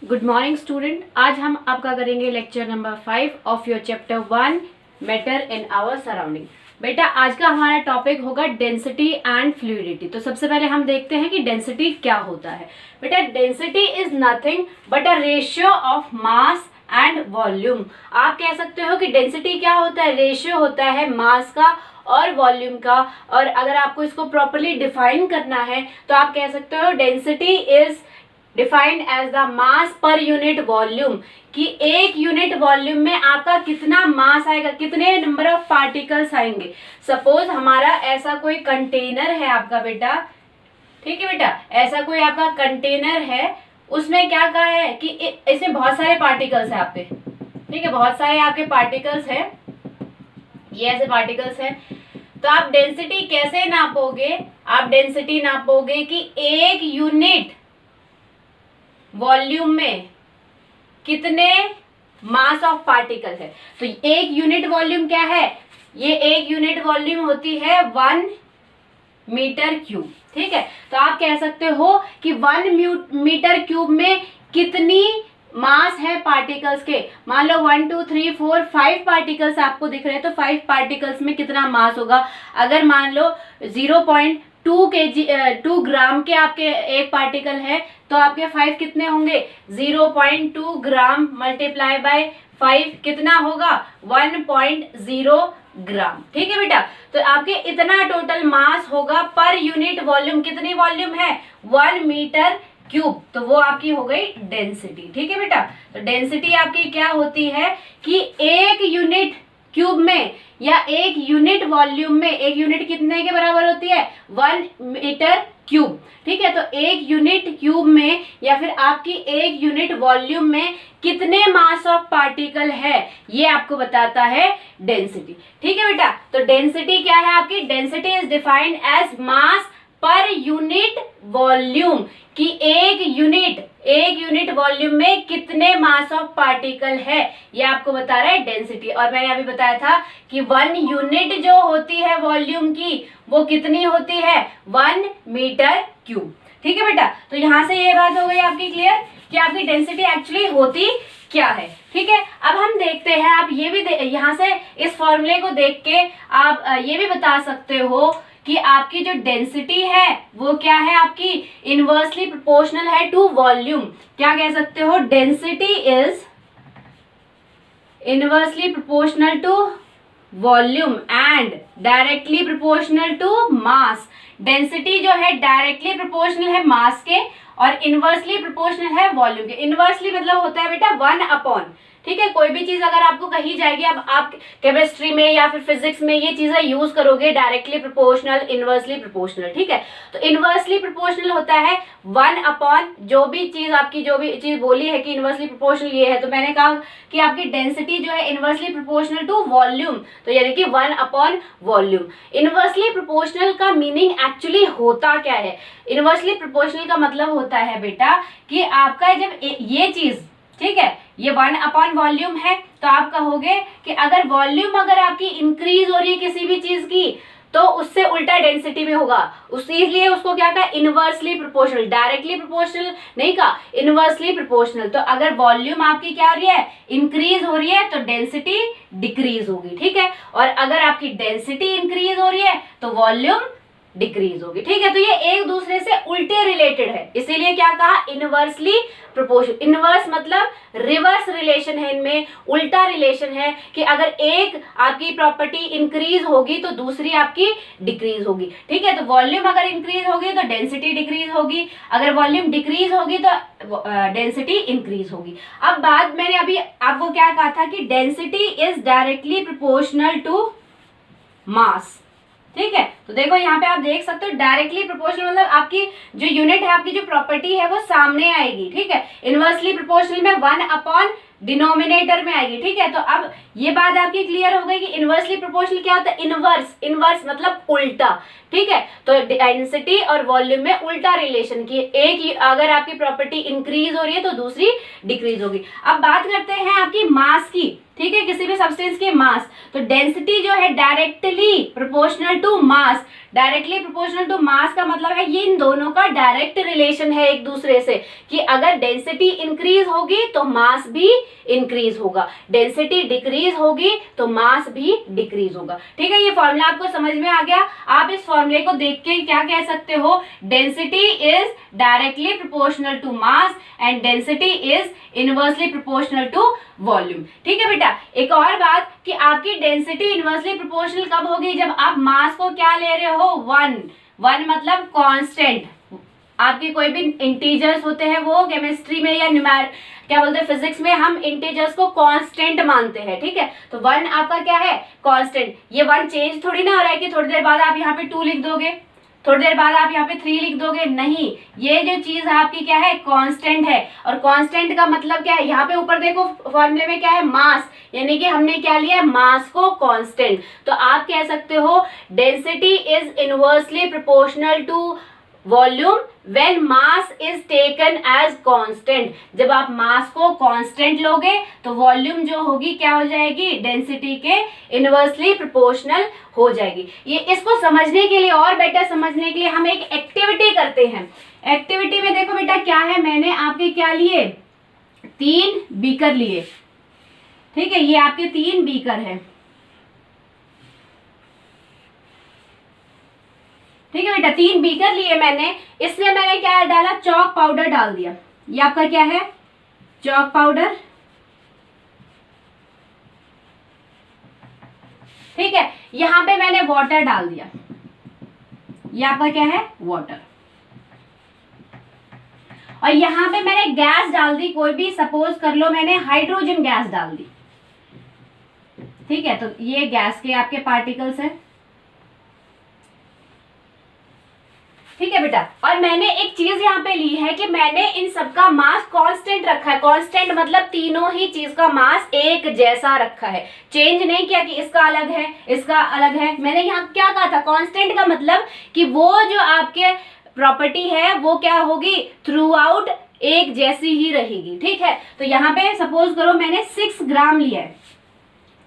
Good morning student. आज हम आपका करेंगे lecture number 5 of your chapter 1 matter in our surrounding. बेटा आज का हमारा टॉपिक होगा डेंसिटी एंड फ्लूइडिटी। तो सबसे पहले हम देखते हैं कि डेंसिटी क्या होता है। बेटा density is nothing but a ratio of mass and volume. आप कह सकते हो कि डेंसिटी क्या होता है, रेशियो होता है मास का और वॉल्यूम का। और अगर आपको इसको प्रॉपरली डिफाइन करना है तो आप कह सकते हो density is defined as the mass per unit volume, कि एक यूनिट वॉल्यूम में आपका कितना मास आएगा, कितने नंबर ऑफ पार्टिकल्स आएंगे। सपोज हमारा ऐसा कोई कंटेनर है आपका बेटा, ठीक है बेटा, ऐसा कोई आपका कंटेनर है, उसमें क्या कहा है कि इसमें बहुत सारे पार्टिकल्स है आपके, ठीक है, बहुत सारे आपके पार्टिकल्स है, ये ऐसे पार्टिकल्स है। तो आप डेंसिटी कैसे नापोगे, आप डेंसिटी नापोगे कि एक यूनिट वॉल्यूम में कितने मास ऑफ पार्टिकल है। तो एक यूनिट वॉल्यूम क्या है, ये एक यूनिट वॉल्यूम होती है 1 मीटर क्यूब, ठीक है। तो आप कह सकते हो कि 1 मीटर क्यूब में कितनी मास है पार्टिकल्स के। मान लो 1 2 3 4 5 पार्टिकल्स आपको दिख रहे हैं, तो 5 पार्टिकल्स में कितना मास होगा। अगर मान लो 2 ग्राम के आपके एक पार्टिकल है तो आपके 5 कितने होंगे, 0.2 ग्राम मल्टीप्लाई बाय 5 कितना होगा, 1.0 ग्राम, ठीक है बेटा। तो आपके इतना टोटल मास होगा पर यूनिट वॉल्यूम। कितनी वॉल्यूम है, 1 मीटर क्यूब, तो वो आपकी हो गई डेंसिटी, ठीक है बेटा। तो डेंसिटी आपकी क्या होती है कि एक यूनिट क्यूब में या एक यूनिट वॉल्यूम में, एक यूनिट कितने के बराबर होती है, 1 मीटर क्यूब, ठीक है। तो एक यूनिट क्यूब में या फिर आपकी एक यूनिट वॉल्यूम में कितने मास ऑफ पार्टिकल है, ये आपको बताता है डेंसिटी, ठीक है बेटा। तो डेंसिटी क्या है आपकी, density is defined as mass per unit volume, कि एक यूनिट वॉल्यूम में कितने मास ऑफ पार्टिकल है, ये आपको बता रहा है डेंसिटी। और मैंने अभी बताया था कि 1 यूनिट जो होती है वॉल्यूम की वो कितनी होती है, 1 मीटर क्यूब, ठीक है बेटा। तो यहां से ये बात हो गई आपकी क्लियर कि आपकी डेंसिटी एक्चुअली होती क्या है, ठीक है। अब हम देखते हैं, आप ये भी यहाँ से इस फॉर्मूले को देख के आप ये भी बता सकते हो कि आपकी जो डेंसिटी है वो क्या है, आपकी इनवर्सली प्रोपोर्शनल है टू वॉल्यूम। क्या कह सकते हो, density is inversely proportional to volume and directly proportional to mass. Density जो है डायरेक्टली प्रोपोर्शनल है मास के और इनवर्सली प्रोपोर्शनल है वॉल्यूम के। इनवर्सली मतलब होता है बेटा 1/, ठीक है। कोई भी चीज अगर आपको कही जाएगी, अब आप केमिस्ट्री में या फिर फिजिक्स में ये चीजें यूज करोगे, डायरेक्टली प्रोपोर्शनल, इनवर्सली प्रोपोर्शनल, ठीक है। तो इनवर्सली प्रोपोर्शनल होता है 1/, जो भी चीज बोली है कि इनवर्सली प्रोपोर्शनल ये है, तो मैंने कहा कि आपकी डेंसिटी जो है इनवर्सली प्रोपोर्शनल टू वॉल्यूम, तो यानी कि 1/वॉल्यूम। इनवर्सली प्रोपोर्शनल का मीनिंग एक्चुअली होता क्या है, इनवर्सली प्रोपोर्शनल का मतलब होता है बेटा कि आपका जब ये चीज, ठीक है, ये 1/वॉल्यूम है, तो आप कहोगे कि अगर वॉल्यूम अगर आपकी इंक्रीज हो रही है किसी भी चीज की तो उससे उल्टा डेंसिटी में होगा, इसलिए उसको क्या कहा, इनवर्सली प्रोपोर्शनल, डायरेक्टली प्रोपोर्शनल नहीं कहा, इनवर्सली प्रोपोर्शनल। तो अगर वॉल्यूम आपकी क्या हो रही है, इंक्रीज हो रही है, तो डेंसिटी डिक्रीज होगी, ठीक है। और अगर आपकी डेंसिटी इंक्रीज हो रही है तो वॉल्यूम डिक्रीज होगी, ठीक है। तो ये एक दूसरे से उल्टे रिलेटेड है, इसीलिए क्या कहा, इनवर्सली प्रोपोर्शनल। इनवर्स मतलब रिवर्स रिलेशन है, इनमें उल्टा रिलेशन है कि अगर एक आपकी प्रॉपर्टी इंक्रीज होगी तो दूसरी आपकी डिक्रीज होगी, ठीक है। तो वॉल्यूम अगर इंक्रीज होगी तो डेंसिटी डिक्रीज होगी, अगर वॉल्यूम डिक्रीज होगी तो डेंसिटी इंक्रीज होगी। अब बात मैंने अभी आपको क्या कहा था कि density is directly proportional to mass, ठीक है। तो देखो यहाँ पे आप देख सकते हो डायरेक्टली प्रोपोर्शनल मतलब आपकी जो यूनिट है, आपकी जो प्रॉपर्टी है वो सामने आएगी, ठीक है। इनवर्सली प्रोपोर्शनल में 1/ डिनोमिनेटर में आएगी, ठीक है। तो अब ये बात आपकी क्लियर हो गई कि इनवर्सली प्रोपोर्शनल क्या होता है, इनवर्स मतलब उल्टा, ठीक है। तो डेंसिटी और वॉल्यूम में उल्टा रिलेशन की, एक अगर आपकी प्रॉपर्टी इंक्रीज हो रही है तो दूसरी डिक्रीज होगी। अब बात करते हैं आपकी मास की। ठीक है, किसी भी सब्सटेंस की मास, तो डेंसिटी जो है directly proportional to mass, directly proportional to mass का मतलब है ये इन दोनों का डायरेक्ट रिलेशन है एक दूसरे से, कि अगर डेंसिटी इंक्रीज होगी तो मास भी इंक्रीज होगा, डेंसिटी डिक्रीज होगी तो मास भी डिक्रीज होगा। ठीक है, ये फॉर्मूला आपको समझ में आ गया। आप इस फॉर्मूले को देख के क्या कह सकते हो, density is directly proportional to mass and density is inversely proportional to volume. ठीक है बेटा, एक और बात कि आपकी डेंसिटी इनवर्सली प्रोपोर्शनल कब होगी, जब आप मास को क्या ले रहे हो, वन मतलब कांस्टेंट। आपके कोई भी इंटीजर्स होते हैं, वो केमिस्ट्री में या क्या बोलते हैं फिजिक्स में हम इंटीजर्स को कांस्टेंट मानते हैं। ठीक है, तो वन आपका क्या है, कांस्टेंट। ये वन चेंज थोड़ी ना हो रहा है कि थोड़ी देर बाद आप यहाँ पे 2 लिख दोगे, थोड़ी देर बाद आप यहाँ पे 3 लिख दोगे, नहीं, ये जो चीज आपकी क्या है, कांस्टेंट है। और कांस्टेंट का मतलब क्या है, यहाँ पे ऊपर देखो फॉर्मूले में क्या है, मास, यानी कि हमने क्या लिया, मास को कांस्टेंट। तो आप कह सकते हो density is inversely proportional to volume when mass is taken as constant. जब आप मास को कांस्टेंट लोगे तो वॉल्यूम जो होगी क्या हो जाएगी, डेंसिटी के इनवर्सली प्रोपोर्शनल हो जाएगी। ये इसको समझने के लिए और बेटर समझने के लिए हम एक एक्टिविटी करते हैं। एक्टिविटी में देखो बेटा क्या है, मैंने आपके क्या लिए, 3 बीकर लिए। ठीक है, ये आपके 3 बीकर है। ठीक है बेटा, 3 बीकर लिए मैंने, इसमें मैंने क्या डाला, चॉक पाउडर डाल दिया। ये आपका क्या है, चॉक पाउडर। ठीक है, यहां पे मैंने वाटर डाल दिया, ये आपका क्या है, वाटर। और यहां पे मैंने गैस डाल दी, कोई भी सपोज कर लो मैंने हाइड्रोजन गैस डाल दी। ठीक है, तो ये गैस के आपके पार्टिकल्स है। ठीक है बेटा, और मैंने एक चीज यहाँ पे ली है कि मैंने इन सबका मास कांस्टेंट रखा है। कांस्टेंट मतलब तीनों ही चीज का मास एक जैसा रखा है, चेंज नहीं किया कि इसका अलग है इसका अलग है। मैंने यहाँ क्या कहा था, कांस्टेंट का मतलब कि वो जो आपके प्रॉपर्टी है वो क्या होगी, थ्रू आउट एक जैसी ही रहेगी। ठीक है, तो यहाँ पे सपोज करो मैंने 6 ग्राम लिया है।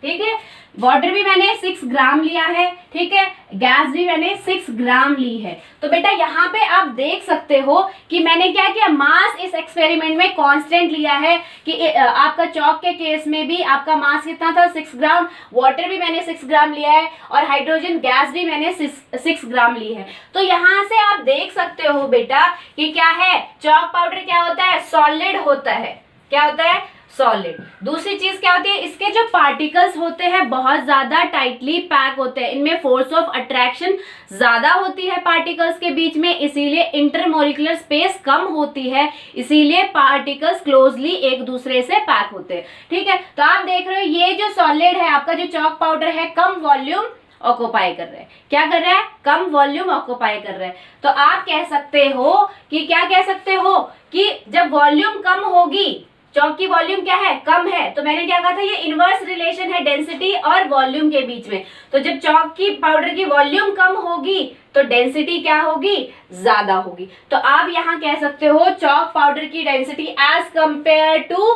ठीक है, वाटर भी मैंने 6 ग्राम लिया है। ठीक है, गैस भी मैंने 6 ग्राम ली है। तो बेटा यहाँ पे आप देख सकते हो कि मैंने क्या किया, मास इस एक्सपेरिमेंट में कांस्टेंट लिया है कि आपका चॉक के केस में भी आपका मास कितना था, 6 ग्राम। वाटर भी मैंने 6 ग्राम लिया है और हाइड्रोजन गैस भी मैंने 6 ग्राम ली है। तो यहाँ से आप देख सकते हो बेटा कि क्या है, चॉक पाउडर क्या होता है, सॉलिड होता है। क्या होता है, सॉलिड। दूसरी चीज क्या होती है, इसके जो पार्टिकल्स होते हैं बहुत ज्यादा टाइटली पैक होते हैं, इनमें फोर्स ऑफ अट्रैक्शन ज्यादा होती है पार्टिकल्स के बीच में, इसीलिए इंटरमोलिकुलर स्पेस कम होती है, इसीलिए पार्टिकल्स क्लोजली एक दूसरे से पैक होते हैं। ठीक है, तो आप देख रहे हो ये जो सॉलिड है आपका, जो चॉक पाउडर है, कम वॉल्यूम ऑक्यूपाई कर रहा है। क्या कर रहा है, कम वॉल्यूम ऑक्यूपाई कर रहा है। तो आप कह सकते हो कि क्या कह सकते हो कि जब वॉल्यूम कम होगी, चॉक की वॉल्यूम क्या है, कम है, तो मैंने क्या कहा था, ये इनवर्स रिलेशन है डेंसिटी और वॉल्यूम के बीच में। तो जब चॉक की पाउडर की वॉल्यूम कम होगी तो डेंसिटी क्या होगी, ज्यादा होगी। तो आप यहां कह सकते हो चॉक पाउडर की density as compare to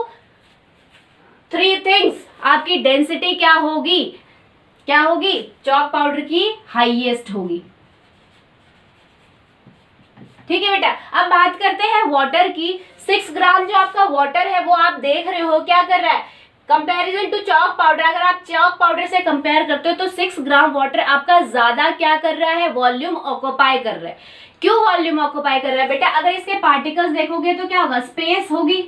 3 things, आपकी डेंसिटी क्या होगी, क्या होगी, चॉक पाउडर की हाईएस्ट होगी। ठीक है बेटा, अब बात करते हैं वाटर की। 6 ग्राम जो आपका वाटर है वो आप देख रहे हो क्या कर रहा है, कंपैरिजन टू चॉक पाउडर। अगर आप चॉक पाउडर से कंपेयर करते हो तो 6 ग्राम वाटर आपका ज्यादा क्या कर रहा है, वॉल्यूम ऑक्यूपाई कर रहा है। क्यों वॉल्यूम ऑक्यूपाई कर रहा है बेटा, अगर इसके पार्टिकल्स देखोगे तो क्या होगा, स्पेस होगी।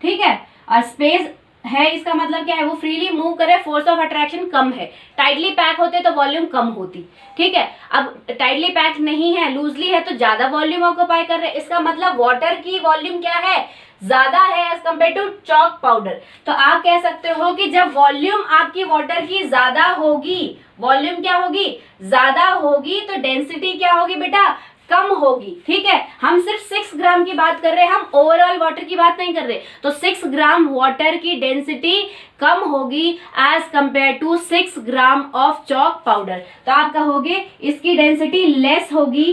ठीक है, और स्पेस है इसका मतलब क्या है, वो फ्रीली मूव करे, फोर्स ऑफ अट्रैक्शन कम है। टाइटली पैक होते तो वॉल्यूम कम होती। ठीक है, अब टाइटली पैक नहीं है, लूजली है, तो ज्यादा वॉल्यूम ऑक्यूपाई कर रहे हैं। इसका मतलब वाटर की वॉल्यूम क्या है, ज्यादा है as compare to chalk powder. तो आप कह सकते हो कि जब वॉल्यूम आपकी वाटर की ज्यादा होगी, वॉल्यूम क्या होगी, ज्यादा होगी, तो डेंसिटी क्या होगी बेटा, कम होगी। ठीक है, हम सिर्फ 6 ग्राम की बात कर रहे हैं, हम ओवरऑल वाटर की बात नहीं कर रहे। तो 6 ग्राम वाटर की डेंसिटी कम होगी as compare to 6 gram of chalk powder. तो आप कहोगे इसकी डेंसिटी लेस होगी।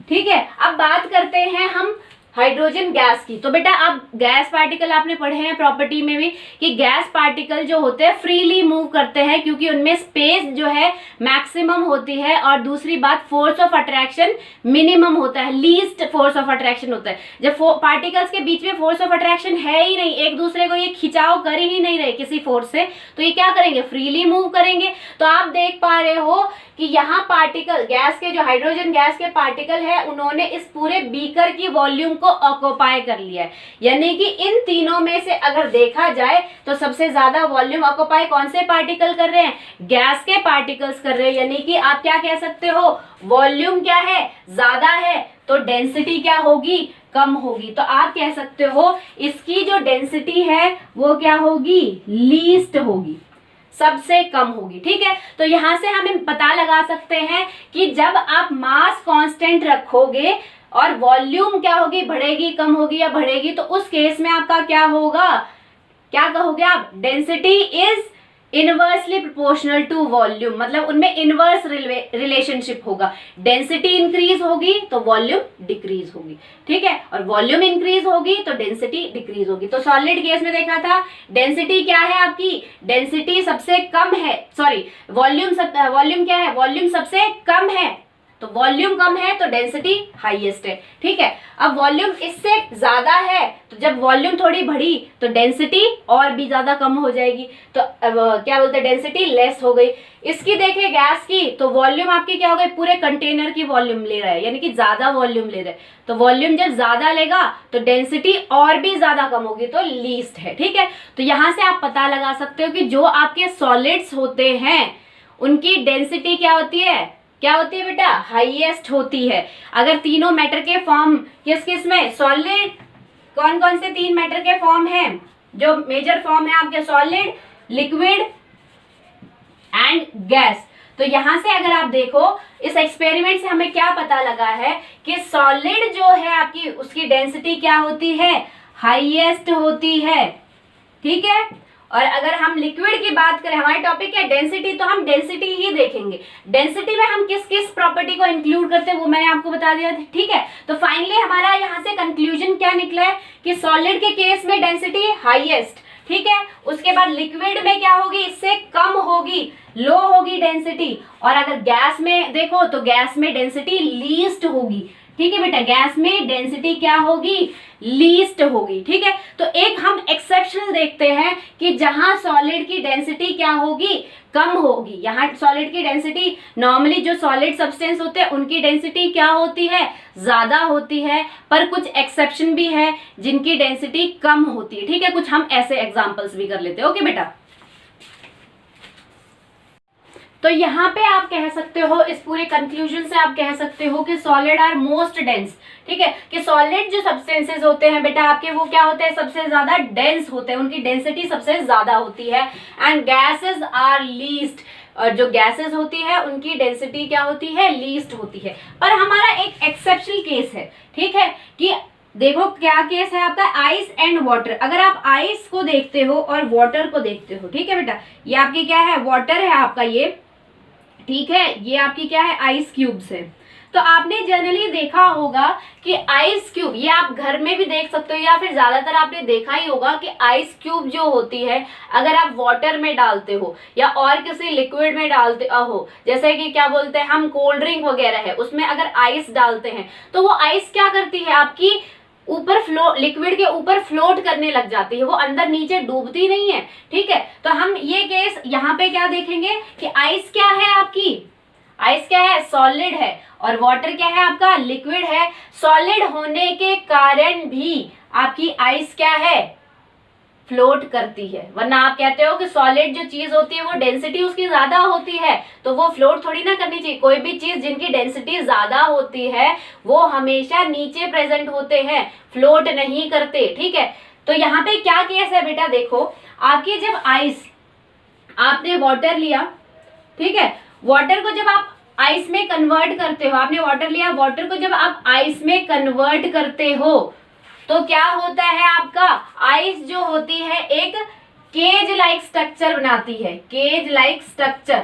ठीक है, अब बात करते हैं हम हाइड्रोजन गैस की। तो बेटा आप गैस पार्टिकल आपने पढ़े हैं प्रॉपर्टी में भी कि गैस पार्टिकल जो होते हैं फ्रीली मूव करते हैं क्योंकि उनमें स्पेस जो है मैक्सिमम होती है, और दूसरी बात फोर्स ऑफ अट्रैक्शन मिनिमम होता है, लीस्ट फोर्स ऑफ अट्रैक्शन होता है। जब पार्टिकल्स के बीच में फोर्स ऑफ अट्रैक्शन है ही नहीं, एक दूसरे को ये खिंचाव कर ही नहीं रहे किसी फोर्स से, तो ये क्या करेंगे, फ्रीली मूव करेंगे। तो आप देख पा रहे हो कि यहाँ पार्टिकल गैस के, जो हाइड्रोजन गैस के पार्टिकल है, उन्होंने इस पूरे बीकर की वॉल्यूम को ऑक्युपाई कर लिया है। यानी कि इन तीनों में से अगर देखा जाए तो सबसे ज्यादा वॉल्यूम ऑक्युपाई कौन से पार्टिकल कर रहे हैं, गैस के पार्टिकल्स कर रहे हैं। यानी कि आप क्या कह सकते हो, वॉल्यूम क्या है, ज्यादा है, तो डेंसिटी क्या होगी, कम होगी। तो आप कह सकते हो इसकी जो डेंसिटी है वो क्या होगी, लीस्ट होगी, सबसे कम होगी। ठीक है, तो यहां से हमें पता लगा सकते हैं कि जब आप मास कांस्टेंट रखोगे और वॉल्यूम क्या होगी, बढ़ेगी, कम होगी या बढ़ेगी, तो उस केस में आपका क्या होगा, क्या कहोगे आप, density is inversely proportional to volume, मतलब उनमें इनवर्स रिलेशनशिप होगा। डेंसिटी इंक्रीज होगी तो वॉल्यूम डिक्रीज होगी। ठीक है, और वॉल्यूम इंक्रीज होगी तो डेंसिटी डिक्रीज होगी। तो सॉलिड गैस में देखा था डेंसिटी क्या है आपकी, डेंसिटी सबसे कम है, सॉरी वॉल्यूम क्या है, वॉल्यूम सबसे कम है, तो वॉल्यूम कम है तो डेंसिटी हाईएस्ट है। ठीक है, अब वॉल्यूम इससे ज्यादा है तो जब वॉल्यूम थोड़ी बढ़ी तो डेंसिटी और भी ज्यादा कम हो जाएगी, तो क्या बोलते हैं, डेंसिटी लेस हो गई। इसकी देखें गैस की, तो वॉल्यूम आपकी क्या हो गई, पूरे कंटेनर की वॉल्यूम ले रहा है, यानी कि ज्यादा वॉल्यूम ले रहा है। तो वॉल्यूम जब ज्यादा लेगा तो डेंसिटी और भी ज्यादा कम होगी, तो लीस्ट है। ठीक है, तो यहां से आप पता लगा सकते हो कि जो आपके सॉलिड्स होते हैं उनकी डेंसिटी क्या होती है, क्या होती है बेटा, हाईएस्ट होती है। अगर तीनों मैटर के फॉर्म किस किस में, सॉलिड, कौन कौन से तीन मैटर के फॉर्म हैं, जो मेजर फॉर्म है आपके, सॉलिड, लिक्विड एंड गैस। तो यहां से अगर आप देखो इस एक्सपेरिमेंट से हमें क्या पता लगा है कि सॉलिड जो है आपकी, उसकी डेंसिटी क्या होती है, हाईएस्ट होती है। ठीक है, और अगर हम लिक्विड की बात करें, हमारे टॉपिक है डेंसिटी, तो हम डेंसिटी ही देखेंगे। डेंसिटी में हम किस किस प्रॉपर्टी को इंक्लूड करते हैं वो मैंने आपको बता दिया था। ठीक है, तो फाइनली हमारा यहाँ से कंक्लूजन क्या निकला है कि सॉलिड के केस में डेंसिटी हाईएस्ट। ठीक है, उसके बाद लिक्विड में क्या होगी, इससे कम होगी, लो होगी डेंसिटी, और अगर गैस में देखो तो गैस में डेंसिटी लीस्ट होगी। ठीक है बेटा, गैस में डेंसिटी क्या होगी, लीस्ट होगी। ठीक है, तो एक हम एक्सेप्शनल देखते हैं कि जहां सॉलिड की डेंसिटी क्या होगी, कम होगी। यहाँ सॉलिड की डेंसिटी, नॉर्मली जो सॉलिड सब्सटेंस होते हैं उनकी डेंसिटी क्या होती है, ज्यादा होती है, पर कुछ एक्सेप्शन भी है जिनकी डेंसिटी कम होती है। ठीक है, कुछ हम ऐसे एग्जांपल्स भी कर लेते हैं। ओके बेटा, तो यहाँ पे आप कह सकते हो, इस पूरे कंक्लूजन से आप कह सकते हो कि सॉलिड आर मोस्ट डेंस। ठीक है, कि सॉलिड जो सब्सटेंसेस होते हैं बेटा आपके, वो क्या होते हैं, सबसे ज्यादा डेंस होते हैं, उनकी डेंसिटी सबसे ज्यादा होती है। एंड गैसेस आर लीस्ट, और जो गैसेस होती है उनकी डेंसिटी क्या होती है, लीस्ट होती है। पर हमारा एक एक्सेप्शनल केस है। ठीक है, कि देखो क्या केस है आपका, आइस एंड वाटर। अगर आप आइस को देखते हो और वाटर को देखते हो, ठीक है बेटा, ये आपकी क्या है, वाटर है आपका ये, ठीक है, ये आपकी क्या है, आइस क्यूब्स है। तो आपने जनरली देखा होगा कि आइस क्यूब, ये आप घर में भी देख सकते हो या फिर ज्यादातर आपने देखा ही होगा कि आइस क्यूब जो होती है, अगर आप वाटर में डालते हो या और किसी लिक्विड में डालते हो, जैसे कि क्या बोलते हैं हम, कोल्ड ड्रिंक वगैरह है, उसमें अगर आइस डालते हैं तो वो आइस क्या करती है, आपकी ऊपर लिक्विड के ऊपर फ्लोट करने लग जाती है, वो अंदर नीचे डूबती नहीं है। ठीक है, तो हम ये केस यहाँ पे क्या देखेंगे कि आइस क्या है आपकी, आइस क्या है, सॉलिड है, और वाटर क्या है आपका, लिक्विड है। सॉलिड होने के कारण भी आपकी आइस क्या है, फ्लोट करती है, वरना आप कहते हो कि सॉलिड जो चीज होती है वो डेंसिटी उसकी ज्यादा होती है तो वो फ्लोट थोड़ी ना करनी चाहिए। कोई भी चीज जिनकी डेंसिटी ज्यादा होती है वो हमेशा नीचे प्रेजेंट होते हैं, फ्लोट नहीं करते। ठीक है, तो यहाँ पे क्या केस है बेटा, देखो आपकी जब आइस, आपने वाटर लिया, ठीक है, वाटर को जब आप आइस में कन्वर्ट करते हो, आपने वाटर लिया, वाटर को जब आप आइस में कन्वर्ट करते हो तो क्या होता है आपका, आइस जो होती है एक केज लाइक स्ट्रक्चर बनाती है, केज लाइक स्ट्रक्चर।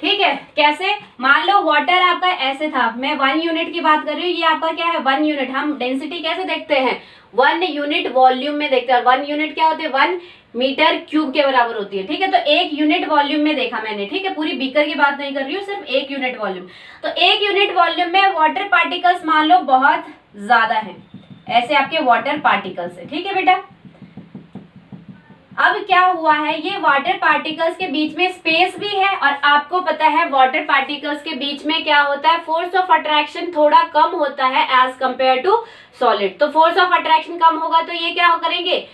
ठीक है, कैसे, मान लो वाटर आपका ऐसे था, मैं 1 यूनिट की बात कर रही हूँ, ये आपका क्या है 1 यूनिट। हम डेंसिटी कैसे देखते हैं, 1 यूनिट वॉल्यूम में देखते हैं। 1 यूनिट क्या होते हैं, 1 मीटर क्यूब के बराबर होती है। ठीक है, तो 1 यूनिट वॉल्यूम में देखा मैंने। ठीक है, पूरी बीकर की बात नहीं कर रही हूँ, सिर्फ 1 यूनिट वॉल्यूम। तो 1 यूनिट वॉल्यूम में वाटर पार्टिकल्स मान लो बहुत ज्यादा है, ऐसे आपके वाटर पार्टिकल्स है। ठीक है बेटा, अब क्या हुआ है, ये वाटर पार्टिकल्स के बीच में स्पेस भी है, और आपको पता है वाटर पार्टिकल्स के बीच में क्या होता है, फोर्स ऑफ अट्रैक्शन थोड़ा कम होता है एज कंपेयर टू सॉलिड। तो फोर्स ऑफ अट्रैक्शन कम होगा तो ये क्या करेंगे,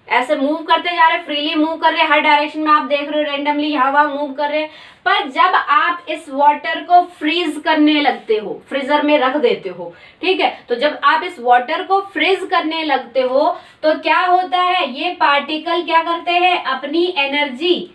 ऐसे मूव करते जा रहे, फ्रीली मूव कर रहे, हर डायरेक्शन में आप देख रहे हो, रेंडमली यहाँ वहां मूव कर रहे। पर जब आप इस वाटर को फ्रीज करने लगते हो, फ्रीजर में रख देते हो, ठीक है, तो जब आप इस वाटर को फ्रीज करने लगते हो तो क्या होता है, ये पार्टिकल क्या करते हैं, अपनी एनर्जी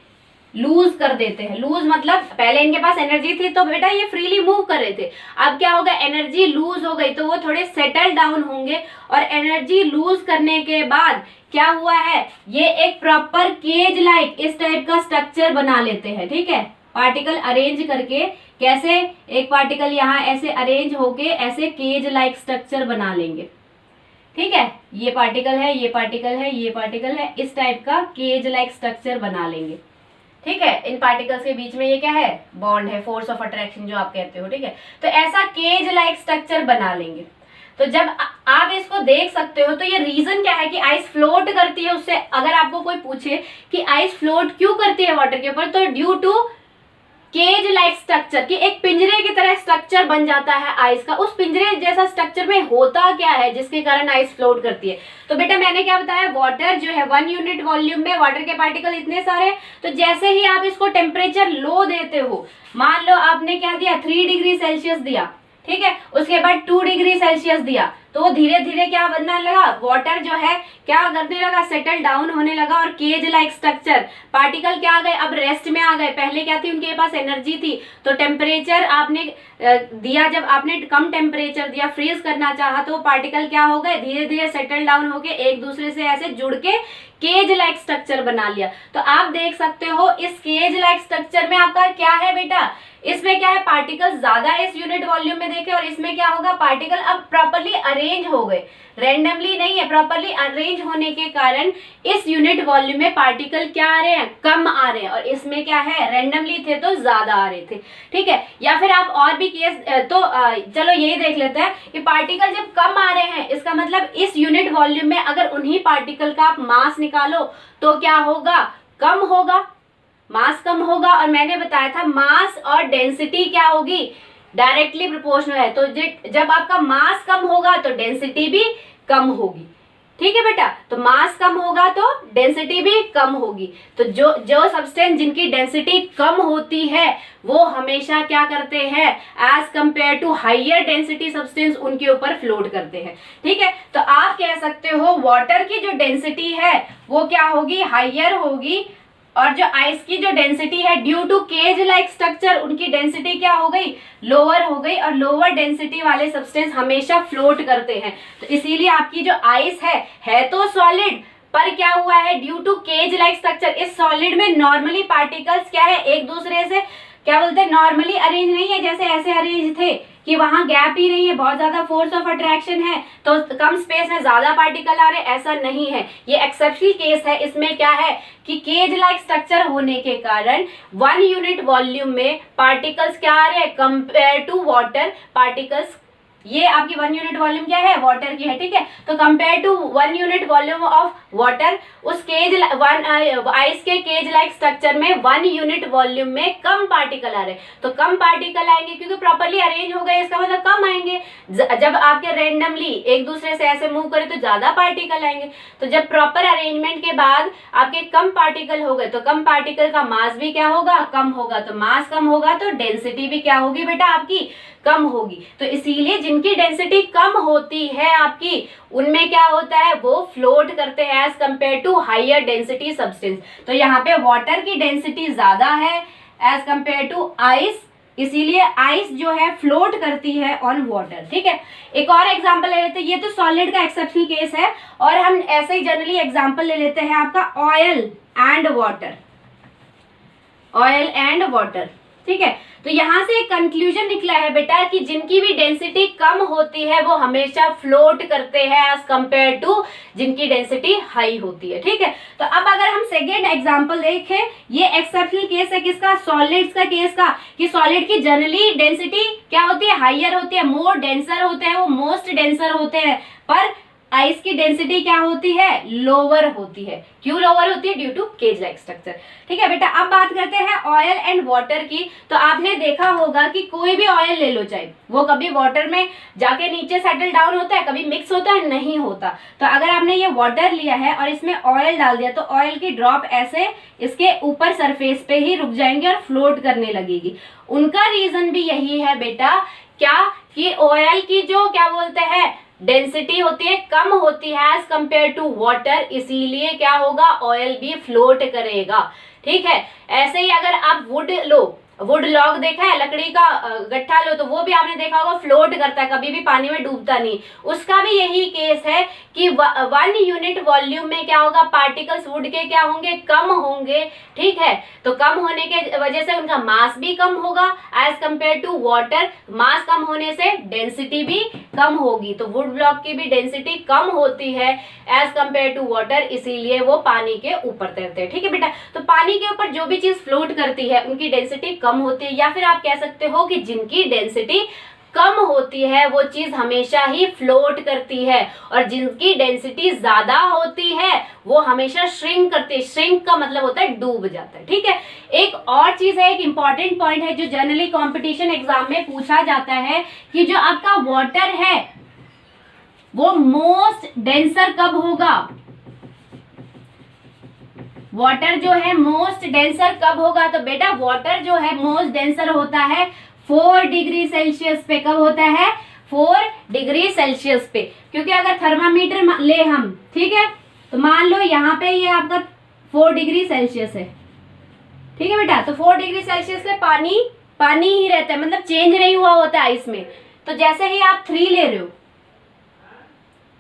लूज कर देते हैं। लूज मतलब पहले इनके पास एनर्जी थी तो बेटा ये फ्रीली मूव कर रहे थे, अब क्या होगा, एनर्जी लूज हो गई तो वो थोड़े सेटल डाउन होंगे, और एनर्जी लूज करने के बाद क्या हुआ है, ये एक प्रॉपर केज लाइक इस टाइप का स्ट्रक्चर बना लेते हैं। ठीक है, पार्टिकल अरेंज करके, कैसे, एक पार्टिकल यहाँ ऐसे अरेंज होके ऐसे केज लाइक स्ट्रक्चर बना लेंगे। ठीक है, ये पार्टिकल है, ये पार्टिकल है, ये पार्टिकल है, इस टाइप का केज लाइक स्ट्रक्चर बना लेंगे। ठीक है, इन पार्टिकल्स के बीच में ये क्या है, बॉन्ड है, फोर्स ऑफ अट्रैक्शन जो आप कहते हो। ठीक है, तो ऐसा केज लाइक स्ट्रक्चर बना लेंगे। तो जब आप इसको देख सकते हो तो ये रीजन क्या है कि आइस फ्लोट करती है उससे। अगर आपको कोई पूछे कि आइस फ्लोट क्यों करती है वाटर के ऊपर, तो due to cage like structure, कि एक पिंजरे की तरह स्ट्रक्चर बन जाता है आइस का। उस पिंजरे जैसा स्ट्रक्चर में होता क्या है जिसके कारण आइस फ्लोट करती है। तो बेटा मैंने क्या बताया, वाटर जो है 1 यूनिट वॉल्यूम में वाटर के पार्टिकल इतने सारे, तो जैसे ही आप इसको टेम्परेचर लो देते हो, मान लो आपने क्या दिया 3 डिग्री सेल्सियस दिया, ठीक है, उसके बाद 2 डिग्री सेल्सियस दिया, तो वो धीरे धीरे क्या बनने लगा, वाटर जो है क्या करने लगा, सेटल डाउन होने लगा, और केज लाइक स्ट्रक्चर, पार्टिकल क्या आ गए, अब रेस्ट में आ गए। पहले क्या थी, उनके पास एनर्जी थी, तो टेम्परेचर आपने दिया, जब आपने कम टेम्परेचर दिया, फ्रीज करना चाहा, तो पार्टिकल क्या हो गए, धीरे धीरे सेटल डाउन होके एक दूसरे से ऐसे जुड़ के केज लाइक स्ट्रक्चर बना लिया। तो आप देख सकते हो इस केज लाइक स्ट्रक्चर में आपका क्या है बेटा, इसमें क्या है, पार्टिकल ज्यादा इस यूनिट वॉल्यूम में देखे, और इसमें क्या होगा, पार्टिकल अब प्रॉपर्ली अरेंज हो गए, रैंडमली नहीं है, प्रॉपर्ली अरेंज होने के कारण इस यूनिट वॉल्यूम में पार्टिकल क्या आ रहे हैं, कम आ रहे हैं, और इसमें क्या है, रैंडमली थे तो ज्यादा आ रहे थे। ठीक है, या फिर आप और भी केस, तो चलो यही देख लेते हैं कि पार्टिकल जब कम आ रहे हैं, इसका मतलब इस यूनिट वॉल्यूम में अगर उन्हीं पार्टिकल का आप मास निकालो तो क्या होगा, कम होगा, मास कम होगा। और मैंने बताया था मास और डेंसिटी क्या होगी, डायरेक्टली प्रोपोर्शनल है, तो जब आपका मास कम होगा तो डेंसिटी भी कम होगी। ठीक है बेटा, तो मास कम होगा तो डेंसिटी भी कम होगी। तो जो सब्सटेंस जिनकी डेंसिटी कम होती है वो हमेशा क्या करते हैं, as compare to higher density substance उनके ऊपर फ्लोट करते हैं। ठीक है, तो आप कह सकते हो वाटर की जो डेंसिटी है वो क्या होगी, हाइयर होगी, और जो आइस की जो डेंसिटी है due to cage like structure उनकी डेंसिटी क्या हो गई, लोअर हो गई, और लोअर डेंसिटी वाले सब्सटेंस हमेशा फ्लोट करते हैं। तो इसीलिए आपकी जो आइस है तो सॉलिड, पर क्या हुआ है, due to cage like structure इस सॉलिड में नॉर्मली पार्टिकल्स क्या है, एक दूसरे से क्या बोलते हैं, नॉर्मली अरेंज नहीं है, जैसे ऐसे अरेंज थे कि वहां गैप ही नहीं है, बहुत ज्यादा फोर्स ऑफ अट्रैक्शन है तो कम स्पेस में ज्यादा पार्टिकल आ रहे, ऐसा नहीं है, ये एक्सेप्शनल केस है। इसमें क्या है कि केज लाइक स्ट्रक्चर होने के कारण 1 यूनिट वॉल्यूम में पार्टिकल्स क्या आ रहे हैं, कंपेयर टू वाटर पार्टिकल्स, ये आपकी 1 यूनिट वॉल्यूम क्या है, वाटर की है। ठीक है, तो compare to 1 unit volume of water, उस आइस के केज लाइक स्ट्रक्चर में 1 यूनिट वॉल्यूम में कम पार्टिकल आ रहे हैं। तो कम पार्टिकल आएंगे क्योंकि प्रॉपर्ली अरेंज हो गए, इसका मतलब कम आएंगे। जब आपके रैंडमली एक दूसरे से ऐसे मूव करें तो ज्यादा पार्टिकल आएंगे। तो जब प्रॉपर अरेंजमेंट के बाद आपके कम पार्टिकल हो गए तो कम पार्टिकल का मास भी क्या होगा, कम होगा, तो मास कम होगा तो डेंसिटी भी क्या होगी बेटा, आपकी कम होगी। तो इसीलिए जिनकी डेंसिटी कम होती है आपकी, उनमें क्या होता है, वो फ्लोट करते हैं as compare to higher density substance. तो यहाँ पे वाटर की डेंसिटी ज्यादा है एज कंपेयर टू आइस, इसीलिए आइस जो है फ्लोट करती है ऑन वाटर। ठीक है, एक और एग्जांपल ले लेते हैं, ये तो सॉलिड का एक्सेप्शनल केस है, और हम ऐसे ही जनरली एग्जांपल ले लेते हैं आपका oil and water. Oil and water, ठीक है। तो यहाँ से एक कंक्लूजन निकला है बेटा कि जिनकी भी डेंसिटी कम होती है वो हमेशा फ्लोट करते हैं एज कंपेयर टू जिनकी डेंसिटी हाई होती है, ठीक है। तो अब अगर हम सेकेंड एग्जांपल देखें, ये एक्सेप्शनल केस है किसका, सॉलिड्स का केस का, कि सॉलिड की जनरली डेंसिटी क्या होती है, हाइयर होती है, मोर डेंसर होते हैं, वो मोस्ट डेंसर होते हैं, पर आइस की डेंसिटी क्या होती है, लोअर होती है। क्यों लोअर होती है, due to cage like structure, ठीक है बेटा। अब बात करते हैं ऑयल एंड वाटर की। तो आपने देखा होगा कि कोई भी ऑयल ले लो, चाहे वो कभी वाटर में जाके नीचे सेटल डाउन होता है, कभी मिक्स होता है, नहीं होता। तो अगर आपने ये वाटर लिया है और इसमें ऑयल डाल दिया तो ऑयल की ड्रॉप ऐसे इसके ऊपर सरफेस पे ही रुक जाएंगे और फ्लोट करने लगेगी। उनका रीजन भी यही है बेटा, क्या कि ऑयल की जो क्या बोलते हैं डेंसिटी होती है कम होती है एज कंपेयर टू वाटर, इसीलिए क्या होगा, ऑयल भी फ्लोट करेगा, ठीक है। ऐसे ही अगर आप वुड लो, वुड लॉग देखा है, लकड़ी का गट्ठा लो, तो वो भी आपने देखा होगा फ्लोट करता है, कभी भी पानी में डूबता नहीं। उसका भी यही केस है कि 1 यूनिट वॉल्यूम में क्या होगा, पार्टिकल्स वुड के क्या होंगे, कम होंगे, ठीक है। तो कम होने के वजह से उनका मास भी कम होगा एज कंपेयर टू वाटर, मास कम होने से डेंसिटी भी कम होगी। तो वुड ब्लॉक की भी डेंसिटी कम होती है एज कंपेयर टू वाटर, इसीलिए वो पानी के ऊपर तैरते हैं, ठीक है बेटा। तो पानी के ऊपर जो भी चीज फ्लोट करती है उनकी डेंसिटी कम होती है, या फिर आप कह सकते हो कि जिनकी डेंसिटी कम होती है वो चीज हमेशा ही फ्लोट करती है, और जिनकी डेंसिटी ज्यादा होती है वो हमेशा श्रिंक करती है। श्रिंक का मतलब होता है डूब जाता है, ठीक है। एक और चीज है, एक इंपॉर्टेंट पॉइंट है जो जनरली कंपटीशन एग्जाम में पूछा जाता है कि जो आपका वाटर है वो मोस्ट डेंसर कब होगा, वाटर जो है मोस्ट डेंसर कब होगा। तो बेटा वाटर जो है मोस्ट डेंसर होता है 4 डिग्री सेल्सियस पे। कब होता है, 4 डिग्री सेल्सियस पे। क्योंकि अगर थर्मामीटर ले हम, ठीक है, तो मान लो यहाँ पे ये आपका 4 डिग्री सेल्सियस है, ठीक है बेटा। तो 4 डिग्री सेल्सियस पे पानी पानी ही रहता है, मतलब चेंज नहीं हुआ होता है आइस में। तो जैसे ही आप 3 ले रहे हो,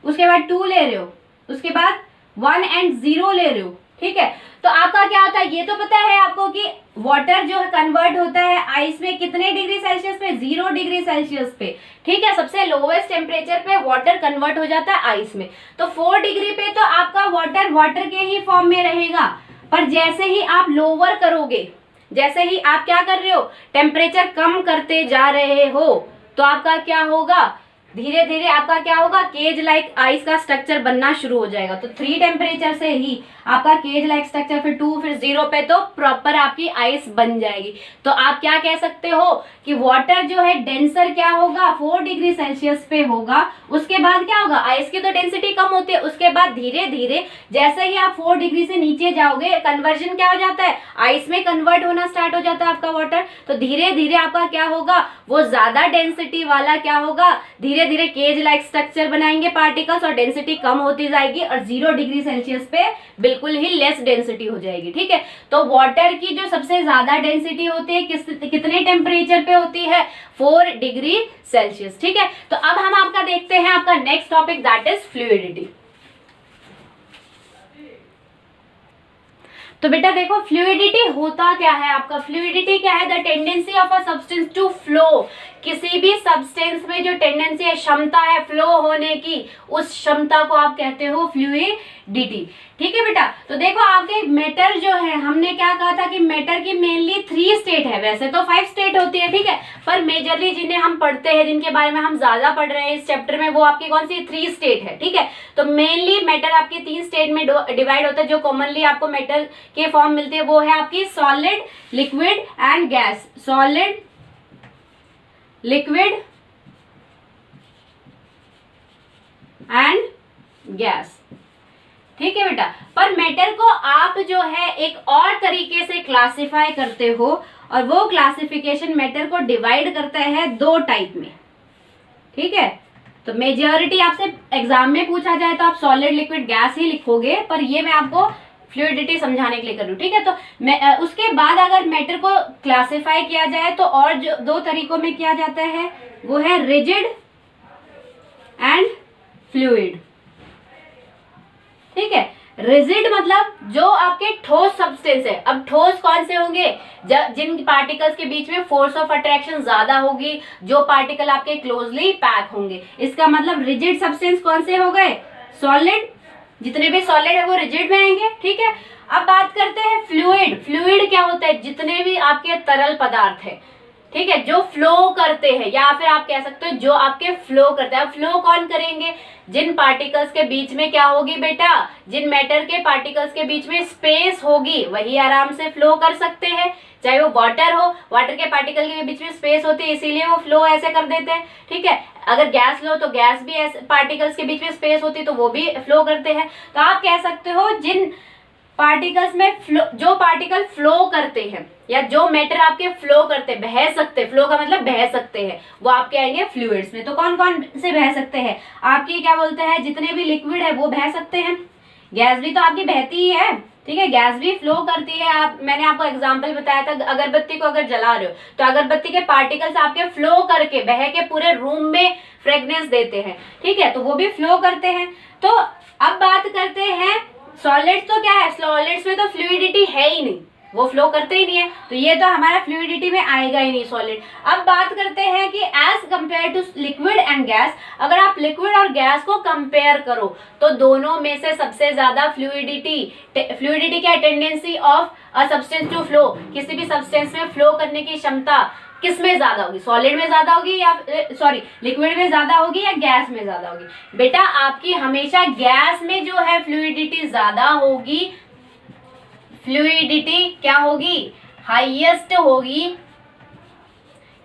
उसके बाद 2 ले रहे हो, उसके बाद 1 and 0 ले रहे हो, ठीक है, तो आपका क्या होता है, ये तो पता है आपको कि वाटर जो है कन्वर्ट होता है आइस में कितने डिग्री सेल्सियस पे, 0 डिग्री सेल्सियस पे, ठीक है। सबसे लोवेस्ट टेम्परेचर पे वाटर कन्वर्ट हो जाता है आइस में। तो 4 डिग्री पे तो आपका वाटर वाटर के ही फॉर्म में रहेगा, पर जैसे ही आप लोअर करोगे, जैसे ही आप क्या कर रहे हो, टेम्परेचर कम करते जा रहे हो, तो आपका क्या होगा, धीरे धीरे आपका क्या होगा, केज लाइक आइस का स्ट्रक्चर बनना शुरू हो जाएगा। तो 3 टेम्परेचर से ही आपका केज लाइक स्ट्रक्चर, फिर 2, फिर 0 पे तो प्रॉपर आपकी आइस बन जाएगी। तो आप क्या कह सकते हो कि वाटर जो है डेंसर क्या होगा, 4 डिग्री सेल्सियस पे होगा। उसके बाद क्या होगा, आइस की तो डेंसिटी कम होती है, उसके बाद धीरे धीरे जैसे ही आप 4 डिग्री से नीचे जाओगे, कन्वर्जन क्या हो जाता है, आइस में कन्वर्ट होना स्टार्ट हो जाता है आपका वाटर। तो धीरे धीरे आपका क्या होगा, वो ज्यादा डेंसिटी वाला क्या होगा, धीरे धीरे केज लाइक स्ट्रक्चर बनाएंगे पार्टिकल्स, और डेंसिटी कम होती जाएगी, और 0 डिग्री सेल्सियस पे बिल्कुल ही लेस डेंसिटी हो जाएगी, ठीक है। तो वाटर की जो सबसे ज्यादा डेंसिटी होती है कितने टेम्परेचर पे होती है, 4 डिग्री सेल्सियस, ठीक है। तो अब हम आपका देखते हैं आपका next topic, that is fluidity. तो बेटा देखो फ्लूइडिटी होता क्या है आपका, फ्लूइडिटी क्या है, the tendency of a substance to flow. किसी भी सब्सटेंस में जो टेंडेंसी है, क्षमता है फ्लो होने की, उस क्षमता को आप कहते हो फ्लूइडिटी, ठीक है बेटा। तो देखो आपके मैटर जो है, हमने क्या कहा था कि मैटर की मेनली 3 स्टेट है, वैसे तो 5 स्टेट होती है, ठीक है, पर मेजरली जिन्हें हम पढ़ते हैं, जिनके बारे में हम ज्यादा पढ़ रहे हैं इस चैप्टर में, वो आपकी कौन सी 3 स्टेट है, ठीक है। तो मेनली मैटर आपकी 3 स्टेट में डिवाइड होता है। जो कॉमनली आपको मैटर के फॉर्म मिलते हैं वो है आपकी solid, liquid and gas. Solid, liquid and gas, ठीक है बेटा। पर मैटर को आप जो है एक और तरीके से क्लासिफाई करते हो, और वो क्लासिफिकेशन मैटर को डिवाइड करता है 2 टाइप में, ठीक है। तो मेजॉरिटी आपसे एग्जाम में पूछा जाए तो आप सॉलिड, लिक्विड, गैस ही लिखोगे, पर ये मैं आपको फ्लूइडिटी समझाने के लिए कर रही हूँ, ठीक है। तो उसके बाद अगर मैटर को क्लासिफाई किया जाए तो और जो 2 तरीकों में किया जाता है वो है रिजिड एंड फ्लूइड, ठीक है। रिजिड मतलब जो आपके ठोस सब्सटेंस है। अब ठोस कौन से होंगे? जिन पार्टिकल्स के बीच में फोर्स ऑफ अट्रैक्शन ज्यादा होगी, जो पार्टिकल आपके क्लोजली पैक होंगे। इसका मतलब रिजिड सब्सटेंस कौन से हो गए? सॉलिड। जितने भी सॉलिड है वो रिजिड में आएंगे, ठीक है। अब बात करते हैं फ्लूइड। फ्लूइड क्या होता है? जितने भी आपके तरल पदार्थ है, ठीक है, जो फ्लो करते हैं, या फिर आप कह सकते हो जो आपके फ्लो करते हैं। अब फ्लो कौन करेंगे? जिन पार्टिकल्स के बीच में क्या होगी बेटा? जिन मैटर के पार्टिकल्स के बीच में स्पेस होगी वही आराम से फ्लो कर सकते हैं। चाहे वो वाटर हो, वाटर के पार्टिकल के बीच में स्पेस होती है इसीलिए वो फ्लो ऐसे कर देते हैं, ठीक है। अगर गैस लो तो गैस भी ऐसे पार्टिकल्स के बीच में स्पेस होती है तो वो भी फ्लो करते हैं। तो आप कह सकते हो जिन पार्टिकल्स में जो पार्टिकल फ्लो करते हैं, या जो मैटर आपके फ्लो करते हैं, बह सकते, फ्लो का मतलब बह सकते हैं, वो आपके आएंगे फ्लूइड्स में। तो कौन कौन से बह सकते हैं? आपकी क्या बोलते हैं, जितने भी लिक्विड है वो बह सकते हैं। गैस भी तो आपकी बहती ही है, ठीक है, गैस भी फ्लो करती है। मैंने आपको एग्जांपल बताया था, अगरबत्ती को अगर जला रहे हो तो अगरबत्ती के पार्टिकल्स आपके फ्लो करके बह के पूरे रूम में फ्रेग्रेंस देते हैं, ठीक है, तो वो भी फ्लो करते हैं। तो अब बात करते हैं सॉलिड्स। तो क्या है? सॉलिड्स में तो फ्लूइडिटी है ही नहीं, वो फ्लो करते ही नहीं है, तो ये तो हमारा फ्लूइडिटी में आएगा ही नहीं सॉलिड। अब बात करते हैं कि as compare to liquid and gas, अगर आप लिक्विड और गैस को कंपेयर करो तो दोनों में से सबसे ज्यादा फ्लूइडिटी क्या? Tendency of a substance to flow, किसी भी सब्सटेंस में फ्लो करने की क्षमता किसमें ज्यादा होगी? सॉलिड में ज्यादा होगी या सॉरी लिक्विड में ज्यादा होगी या गैस में ज्यादा होगी? बेटा आपकी हमेशा गैस में जो है फ्लूइडिटी ज्यादा होगी। फ्लूइडिटी क्या होगी? हाईएस्ट होगी।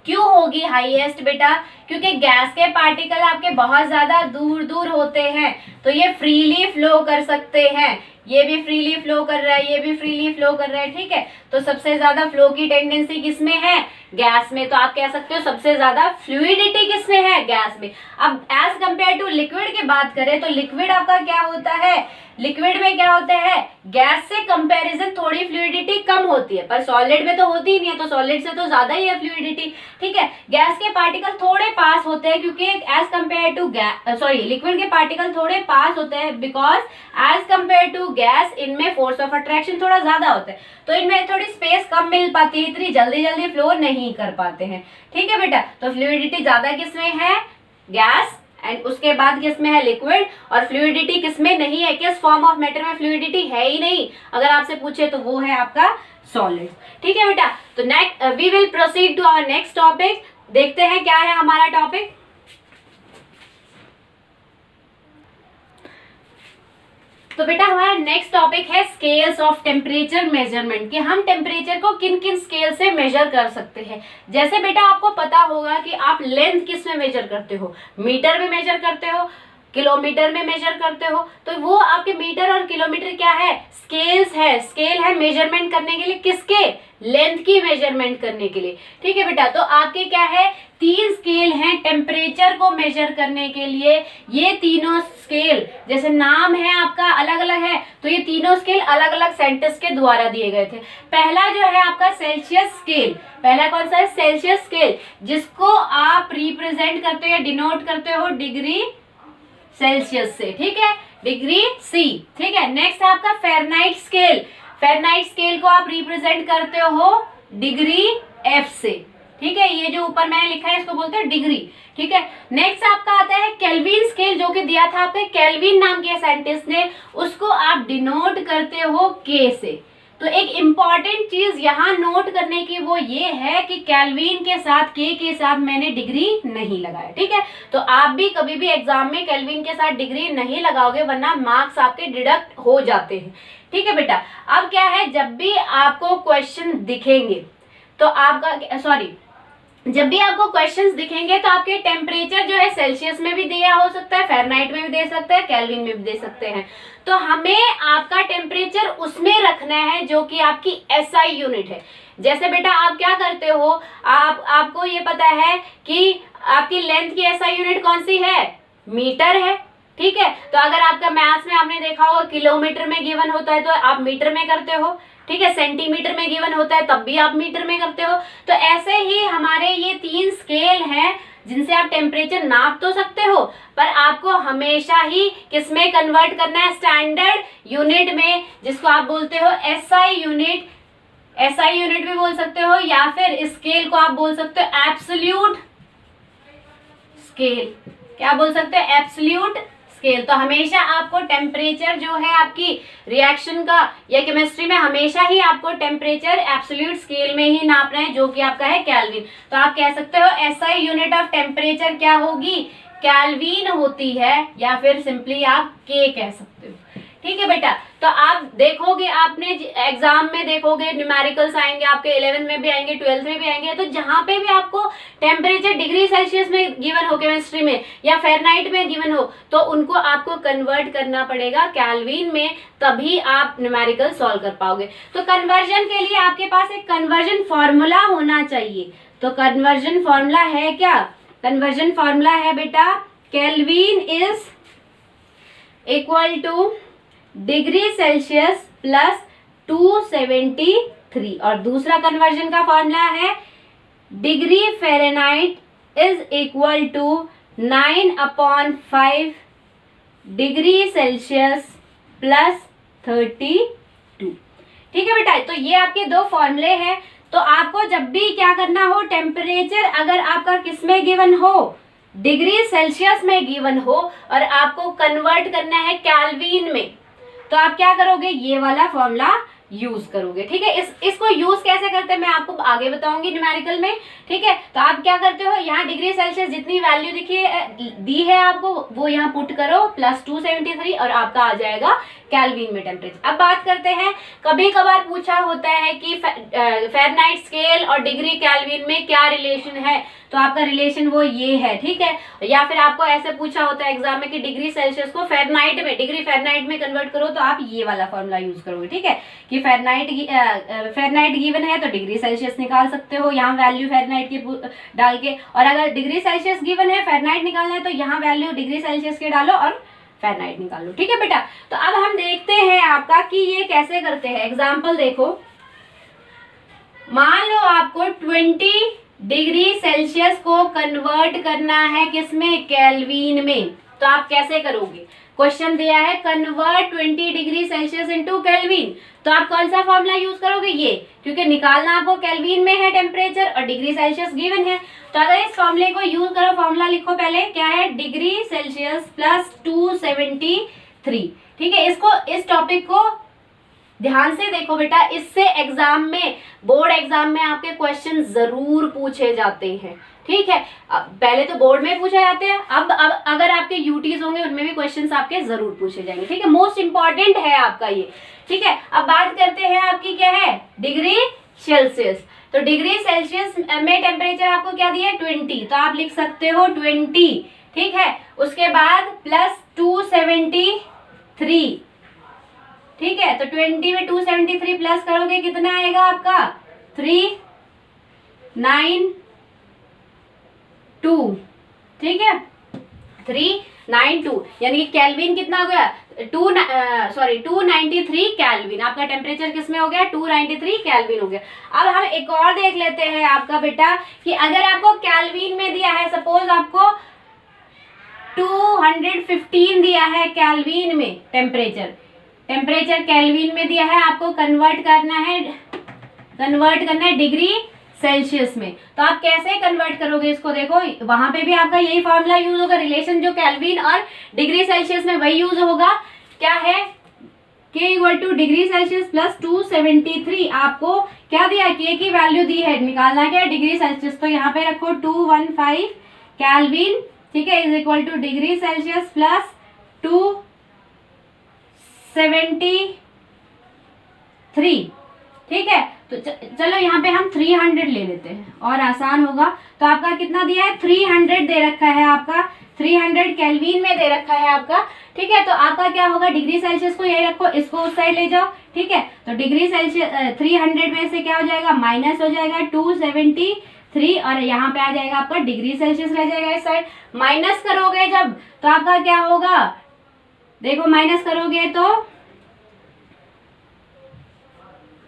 क्यों होगी हाईएस्ट बेटा? क्योंकि गैस के पार्टिकल आपके बहुत ज्यादा दूर दूर होते हैं, तो ये फ्रीली फ्लो कर सकते हैं। ये भी फ्रीली फ्लो कर रहा है, ये भी फ्रीली फ्लो कर रहा है, ठीक है। तो सबसे ज्यादा फ्लो की टेंडेंसी किसमें है? गैस में। तो आप कह सकते हो सबसे ज्यादा फ्लूइडिटी किसमें है? गैस में। अब एज कंपेयर टू लिक्विड की बात करें तो लिक्विड आपका क्या होता है? लिक्विड में क्या होता है? गैस से कंपैरिजन थोड़ी फ्लूइडिटी कम होती है, पर सॉलिड में तो होती ही नहीं है, तो सॉलिड से तो ज्यादा ही है फ्लूइडिटी, ठीक है। गैस के पार्टिकल थोड़े पास होते हैं क्योंकि एज कंपेयर टू लिक्विड के पार्टिकल थोड़े पास होते हैं, because as compare to gas इनमें फोर्स ऑफ अट्रैक्शन थोड़ा ज्यादा होता है, तो इनमें थोड़ी स्पेस कम मिल पाती है, इतनी जल्दी जल्दी फ्लो नहीं कर पाते हैं, ठीक है बेटा। तो फ्लूइडिटी ज्यादा किसमें है? गैस, एंड उसके बाद किसमें है? लिक्विड। और फ्लूइडिटी किसमें नहीं है? किस फॉर्म ऑफ मैटर में फ्लूइडिटी है ही नहीं अगर आपसे पूछे तो वो है आपका सॉलिड, ठीक है बेटा। तो next we will proceed to our next topic. देखते हैं क्या है हमारा टॉपिक। तो बेटा हमारा नेक्स्ट टॉपिक है स्केल्स ऑफ टेम्परेचर मेजरमेंट, कि हम टेम्परेचर को किन किन स्केल से मेजर कर सकते हैं। जैसे बेटा आपको पता होगा कि आप लेंथ किस में मेजर करते हो? मीटर में मेजर करते हो, किलोमीटर में मेजर करते हो। तो वो आपके मीटर और किलोमीटर क्या है? स्केल्स है। स्केल है मेजरमेंट करने के लिए, किसके? लेंथ की मेजरमेंट करने के लिए, ठीक है बेटा। तो आपके क्या है? 3 स्केल हैं टेम्परेचर को मेजर करने के लिए। ये तीनों स्केल जैसे नाम है आपका अलग अलग है, तो ये तीनों स्केल अलग अलग साइंटिस्ट के द्वारा दिए गए थे। पहला जो है आपका सेल्सियस स्केल। पहला कौन सा है? सेल्सियस स्केल, जिसको आप रिप्रेजेंट करते हो या डिनोट करते हो डिग्री सेल्सियस से, ठीक है, डिग्री सी, ठीक है। नेक्स्ट है आपका फ़ारेनहाइट स्केल। फ़ारेनहाइट स्केल को आप रिप्रेजेंट करते हो डिग्री एफ से, ठीक है। ये जो ऊपर मैंने लिखा है इसको बोलते हैं डिग्री, ठीक है। नेक्स्ट आपका आता है केल्विन स्केल, जो कि दिया था आपके केल्विन नाम के साइंटिस्ट ने, उसको आप डिनोट करते हो के से। तो एक इम्पॉर्टेंट चीज यहाँ नोट करने की वो ये है कि केल्विन के साथ के साथ मैंने डिग्री नहीं लगाया, ठीक है। तो आप भी कभी भी एग्जाम में केल्विन के साथ डिग्री नहीं लगाओगे, वरना मार्क्स आपके डिडक्ट हो जाते हैं, ठीक है बेटा। अब क्या है, जब भी आपको क्वेश्चन दिखेंगे तो आपका जब भी आपको क्वेश्चंस दिखेंगे तो आपके टेम्परेचर जो है सेल्सियस में भी दिया हो सकता है, फ़ारेनहाइट में भी दे सकते हैं, केल्विन में भी दे सकते हैं। तो हमें आपका टेम्परेचर उसमें रखना है जो कि आपकी एसआई यूनिट है। जैसे बेटा आप क्या करते हो, आपको ये पता है कि आपकी लेंथ की एसआई यूनिट कौन सी है? मीटर है, ठीक है। तो अगर आपका मैथ्स में आपने देखा होगा किलोमीटर में गिवन होता है तो आप मीटर में करते हो, ठीक है। सेंटीमीटर में गिवन होता है तब भी आप मीटर में करते हो। तो ऐसे ही हमारे ये 3 स्केल हैं जिनसे आप टेम्परेचर नाप तो सकते हो, पर आपको हमेशा ही किसमें कन्वर्ट करना है, स्टैंडर्ड यूनिट में, जिसको आप बोलते हो एसआई यूनिट, एसआई यूनिट भी बोल सकते हो, या फिर स्केल को आप बोल सकते हो एब्सोल्यूट स्केल। क्या बोल सकते हो, एब्सोल्यूट स्केल। तो हमेशा आपको टेम्परेचर जो है आपकी रिएक्शन का या केमिस्ट्री में हमेशा ही आपको टेम्परेचर एब्सोल्यूट स्केल में ही नापना है, जो कि आपका है केल्विन। तो आप कह सकते हो एसआई यूनिट ऑफ टेम्परेचर क्या होगी, केल्विन होती है, या फिर सिंपली आप के कह सकते हो। ठीक है बेटा, तो आप देखोगे, आपने एग्जाम में देखोगे न्यूमेरिकल्स आएंगे आपके, 11th में भी आएंगे, 12th में भी आएंगे, तो जहां पे भी आपको टेम्परेचर डिग्री सेल्सियस में गिवन हो केमिस्ट्री में या फ़ारेनहाइट में गिवन हो, तो उनको आपको कन्वर्ट करना पड़ेगा केल्विन में, तभी आप न्यूमेरिकल सॉल्व कर पाओगे। तो कन्वर्जन के लिए आपके पास एक कन्वर्जन फॉर्मूला होना चाहिए। तो कन्वर्जन फॉर्मूला है क्या, कन्वर्जन फॉर्मूला है बेटा, kelvin is equal to degree Celsius plus 273, और दूसरा कन्वर्जन का फॉर्मूला है degree Fahrenheit is equal to 9/5 degree Celsius plus 32। ठीक है बेटा, तो ये आपके दो फॉर्मूले हैं। तो आपको जब भी क्या करना हो, टेम्परेचर अगर आपका किस में गिवन हो, डिग्री सेल्सियस में गिवन हो, और आपको कन्वर्ट करना है केल्विन में, तो आप क्या करोगे, ये वाला फॉर्मूला यूज करोगे। ठीक है, इसको यूज कैसे करते हैं मैं आपको आगे बताऊंगी न्यूमेरिकल में। ठीक है, तो आप क्या करते हो, यहाँ डिग्री सेल्सियस जितनी वैल्यू दी है आपको, वो यहाँ पुट करो प्लस 273, और आपका आ जाएगा केल्विन में टेम्परेचर। अब बात करते हैं, कभी कभार पूछा होता है कि फ़ारेनहाइट स्केल और डिग्री केल्विन में क्या रिलेशन है, तो आपका रिलेशन वो ये है। ठीक है, या फिर आपको ऐसे पूछा होता है एग्जाम में कि डिग्री सेल्सियस को फ़ारेनहाइट में, डिग्री फ़ारेनहाइट में कन्वर्ट करो, तो आप ये वाला फॉर्मूला यूज करोगे। ठीक है, कि फ़ारेनहाइट गिवन है तो डिग्री सेल्सियस निकाल सकते हो यहाँ वैल्यू फ़ारेनहाइट की डाल के, और अगर डिग्री सेल्सियस गिवन है फ़ारेनहाइट निकालना है तो यहाँ वैल्यू डिग्री सेल्सियस के डालो और फ़ारेनहाइट निकाल लो। ठीक है बेटा, तो अब हम देखते हैं आपका कि ये कैसे करते हैं। एग्जाम्पल देखो, मान लो आपको 20 डिग्री सेल्सियस को कन्वर्ट करना है किसमें, केल्विन में, तो आप कैसे करोगे। क्वेश्चन दिया है convert 20 degree Celsius into kelvin, तो आप कौन सा फॉर्मूला यूज करोगे, ये, क्योंकि निकालना आपको केल्विन में है टेम्परेचर और डिग्री सेल्सियस गिवन है। तो अगर इस फॉर्मूले को यूज करो, फॉर्मूला लिखो पहले, क्या है, डिग्री सेल्सियस प्लस 273। ठीक है, इसको, इस टॉपिक को ध्यान से देखो बेटा, इससे एग्जाम में, बोर्ड एग्जाम में आपके क्वेश्चन जरूर पूछे जाते हैं। ठीक है, पहले तो बोर्ड में पूछे जाते हैं, अब अगर आपके यूटीज होंगे उनमें भी क्वेश्चंस आपके जरूर पूछे जाएंगे। ठीक है, मोस्ट इंपॉर्टेंट है आपका ये। ठीक है, अब बात करते हैं आपकी क्या है, डिग्री सेल्सियस। तो डिग्री सेल्सियस में टेम्परेचर आपको क्या दिया है, 20, तो आप लिख सकते हो 20। ठीक है, उसके बाद प्लस 273। ठीक है, तो 20 में 273 प्लस करोगे कितना आएगा आपका, 392। ठीक है, 392, यानी कि केल्विन कितना हो गया, 293 केल्विन। आपका टेम्परेचर किसमें हो गया, 293 केल्विन हो गया। अब हम एक और देख लेते हैं आपका बेटा, कि अगर आपको केल्विन में दिया है, सपोज आपको 215 दिया है केल्विन में टेम्परेचर केल्विन में दिया है, आपको कन्वर्ट करना है डिग्री सेल्सियस में। तो आप कैसे कन्वर्ट करोगे इसको, देखो वहां पे भी आपका यही फॉर्मूला यूज होगा, रिलेशन जो केल्विन और डिग्री सेल्सियस में वही यूज होगा। क्या है, K equal to degree Celsius plus 273। आपको क्या दिया, K की वैल्यू दी है, निकालना क्या है, डिग्री सेल्सियस, तो यहाँ पे रखो 215 केल्विन। ठीक है, is equal to degree Celsius plus 273। ठीक है, तो चलो यहाँ पे हम 300 ले लेते हैं और आसान होगा। तो आपका कितना दिया है, 300 दे रखा है आपका, 300 केल्विन में दे रखा है आपका। ठीक है, तो आपका क्या होगा, डिग्री सेल्सियस को यही रखो, इसको उस साइड ले जाओ। ठीक है, तो डिग्री सेल्सियस 300 में से क्या हो जाएगा, माइनस हो जाएगा 273, और यहाँ पे आ जाएगा आपका डिग्री सेल्सियस रह जाएगा इस साइड। माइनस करोगे जब, तो आपका क्या होगा, देखो माइनस करोगे तो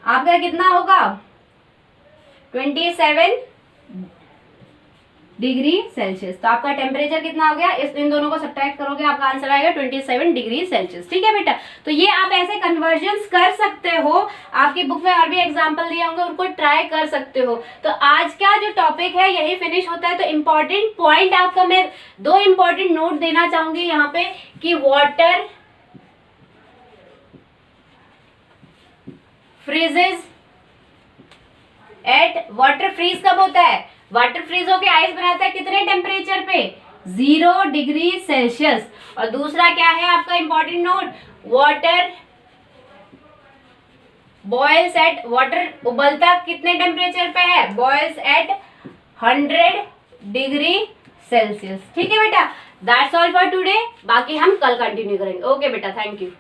आपका कितना होगा, 27 डिग्री सेल्सियस। तो आपका टेम्परेचर कितना हो गया, इन दोनों को सब्ट्रैक्ट करोगे आपका आंसर आएगा 27 डिग्री सेल्सियस। ठीक है बेटा, तो ये आप ऐसे कन्वर्जन्स कर सकते हो, आपकी बुक में और भी एग्जांपल दिए होंगे, उनको ट्राई कर सकते हो। तो आज का जो टॉपिक है यही फिनिश होता है। तो इम्पोर्टेंट पॉइंट आपका मैं 2 इम्पोर्टेंट नोट देना चाहूंगी यहाँ पे कि water freezes at, water freeze कब होता है, वाटर फ्रीज होके आइस बनाता है कितने टेम्परेचर पे, 0 डिग्री सेल्सियस। और दूसरा क्या है आपका important note, water boils at, water उबलता कितने टेम्परेचर पे है, बॉयल्स एट 100 डिग्री सेल्सियस। ठीक है बेटा, दैट्स ऑल फॉर टुडे, बाकी हम कल कंटिन्यू करेंगे। ओके बेटा, थैंक यू।